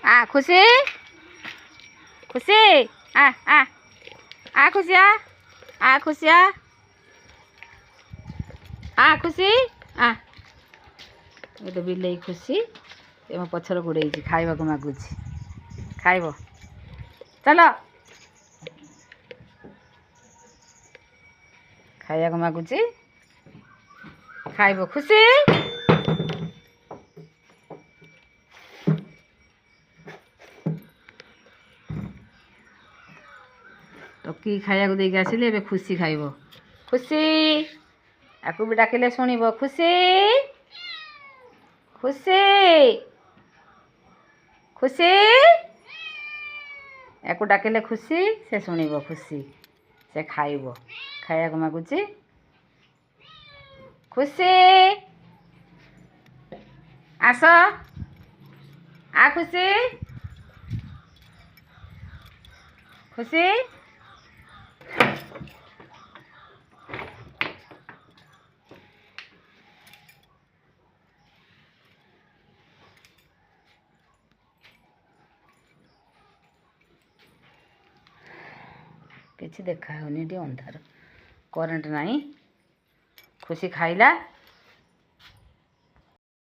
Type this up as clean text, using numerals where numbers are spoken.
आ खुशी खुशी आ आ आ खुशिया आ खुशिया आ खुशी आ ये तो बिल्ली खुशी ये मो पछर गोड़े खाइबा को मागुची खाइब चलो खाइबा को मागुची खाइब खुशी टोकी खाया को देके आसिले एबे खुशी खाइब खुशी आकु भी डाकिले शुणिब खुशी खुशी खुशी याकू डाकिले खुशी से शुणिब खुशी से खाइब खाया को मागुची खुशी आस आ खुशी खुशी किसी देखा होनी अंधार करेंट नहीं खुशी खाइला